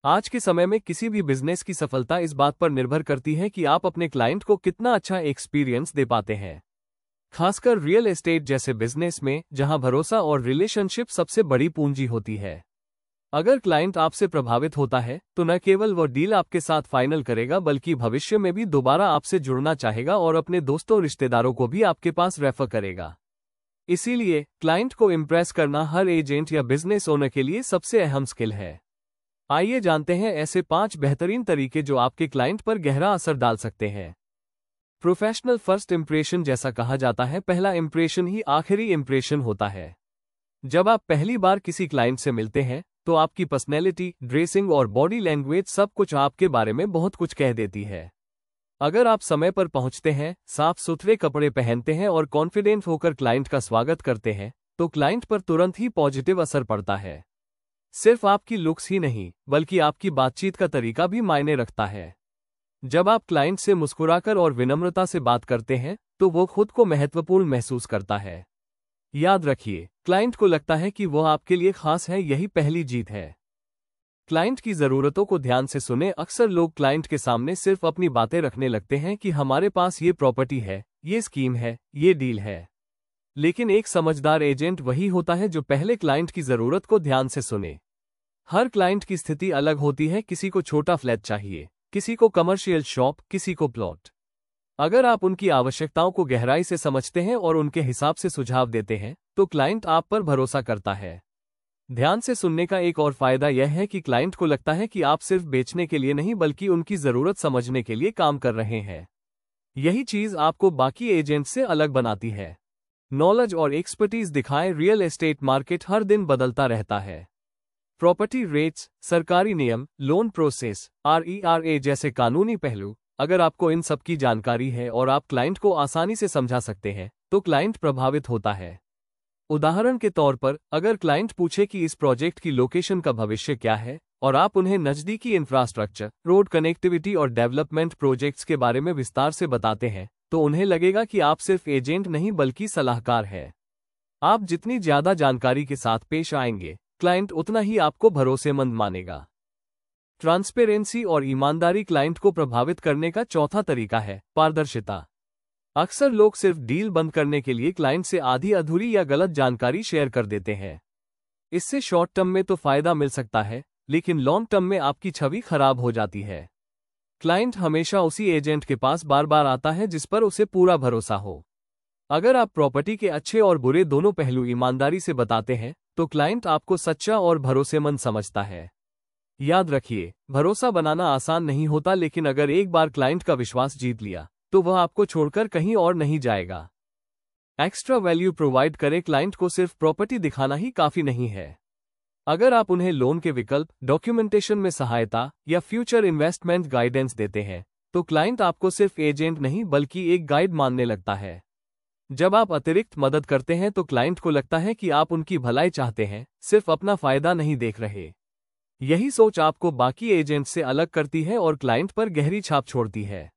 आज के समय में किसी भी बिजनेस की सफलता इस बात पर निर्भर करती है कि आप अपने क्लाइंट को कितना अच्छा एक्सपीरियंस दे पाते हैं। खासकर रियल एस्टेट जैसे बिजनेस में, जहां भरोसा और रिलेशनशिप सबसे बड़ी पूंजी होती है। अगर क्लाइंट आपसे प्रभावित होता है तो न केवल वो डील आपके साथ फाइनल करेगा बल्कि भविष्य में भी दोबारा आपसे जुड़ना चाहेगा और अपने दोस्तों रिश्तेदारों को भी आपके पास रेफर करेगा। इसीलिए क्लाइंट को इम्प्रेस करना हर एजेंट या बिजनेस ओनर के लिए सबसे अहम स्किल है। आइए जानते हैं ऐसे 5 बेहतरीन तरीके जो आपके क्लाइंट पर गहरा असर डाल सकते हैं। प्रोफेशनल फर्स्ट इंप्रेशन, जैसा कहा जाता है, पहला इंप्रेशन ही आखिरी इंप्रेशन होता है। जब आप पहली बार किसी क्लाइंट से मिलते हैं तो आपकी पर्सनैलिटी, ड्रेसिंग और बॉडी लैंग्वेज सब कुछ आपके बारे में बहुत कुछ कह देती है। अगर आप समय पर पहुंचते हैं, साफ सुथरे कपड़े पहनते हैं और कॉन्फिडेंट होकर क्लाइंट का स्वागत करते हैं तो क्लाइंट पर तुरंत ही पॉजिटिव असर पड़ता है। सिर्फ आपकी लुक्स ही नहीं बल्कि आपकी बातचीत का तरीका भी मायने रखता है। जब आप क्लाइंट से मुस्कुराकर और विनम्रता से बात करते हैं तो वो खुद को महत्वपूर्ण महसूस करता है। याद रखिए, क्लाइंट को लगता है कि वो आपके लिए खास है, यही पहली जीत है। क्लाइंट की ज़रूरतों को ध्यान से सुने। अक्सर लोग क्लाइंट के सामने सिर्फ अपनी बातें रखने लगते हैं कि हमारे पास ये प्रॉपर्टी है, ये स्कीम है, ये डील है। लेकिन एक समझदार एजेंट वही होता है जो पहले क्लाइंट की ज़रूरत को ध्यान से सुने। हर क्लाइंट की स्थिति अलग होती है, किसी को छोटा फ्लैट चाहिए, किसी को कमर्शियल शॉप, किसी को प्लॉट। अगर आप उनकी आवश्यकताओं को गहराई से समझते हैं और उनके हिसाब से सुझाव देते हैं तो क्लाइंट आप पर भरोसा करता है। ध्यान से सुनने का एक और फायदा यह है कि क्लाइंट को लगता है कि आप सिर्फ बेचने के लिए नहीं बल्कि उनकी ज़रूरत समझने के लिए काम कर रहे हैं। यही चीज़ आपको बाकी एजेंट से अलग बनाती है। नॉलेज और एक्सपर्टीज दिखाएं। रियल एस्टेट मार्केट हर दिन बदलता रहता है। प्रॉपर्टी रेट्स, सरकारी नियम, लोन प्रोसेस, RERA जैसे कानूनी पहलू, अगर आपको इन सब की जानकारी है और आप क्लाइंट को आसानी से समझा सकते हैं तो क्लाइंट प्रभावित होता है। उदाहरण के तौर पर, अगर क्लाइंट पूछे कि इस प्रोजेक्ट की लोकेशन का भविष्य क्या है और आप उन्हें नज़दीकी इंफ्रास्ट्रक्चर, रोड कनेक्टिविटी और डेवलपमेंट प्रोजेक्ट्स के बारे में विस्तार से बताते हैं तो उन्हें लगेगा कि आप सिर्फ एजेंट नहीं बल्कि सलाहकार हैं। आप जितनी ज़्यादा जानकारी के साथ पेश आएंगे, क्लाइंट उतना ही आपको भरोसेमंद मानेगा। ट्रांसपेरेंसी और ईमानदारी क्लाइंट को प्रभावित करने का चौथा तरीका है पारदर्शिता। अक्सर लोग सिर्फ डील बंद करने के लिए क्लाइंट से आधी अधूरी या गलत जानकारी शेयर कर देते हैं। इससे शॉर्ट टर्म में तो फायदा मिल सकता है लेकिन लॉन्ग टर्म में आपकी छवि खराब हो जाती है। क्लाइंट हमेशा उसी एजेंट के पास बार बार आता है जिस पर उसे पूरा भरोसा हो। अगर आप प्रॉपर्टी के अच्छे और बुरे दोनों पहलू ईमानदारी से बताते हैं तो क्लाइंट आपको सच्चा और भरोसेमंद समझता है। याद रखिए, भरोसा बनाना आसान नहीं होता लेकिन अगर एक बार क्लाइंट का विश्वास जीत लिया तो वह आपको छोड़कर कहीं और नहीं जाएगा। एक्स्ट्रा वैल्यू प्रोवाइड करें। क्लाइंट को सिर्फ प्रॉपर्टी दिखाना ही काफी नहीं है। अगर आप उन्हें लोन के विकल्प, डॉक्यूमेंटेशन में सहायता या फ्यूचर इन्वेस्टमेंट गाइडेंस देते हैं तो क्लाइंट आपको सिर्फ एजेंट नहीं बल्कि एक गाइड मानने लगता है। जब आप अतिरिक्त मदद करते हैं तो क्लाइंट को लगता है कि आप उनकी भलाई चाहते हैं, सिर्फ अपना फायदा नहीं देख रहे। यही सोच आपको बाकी एजेंट से अलग करती है और क्लाइंट पर गहरी छाप छोड़ती है।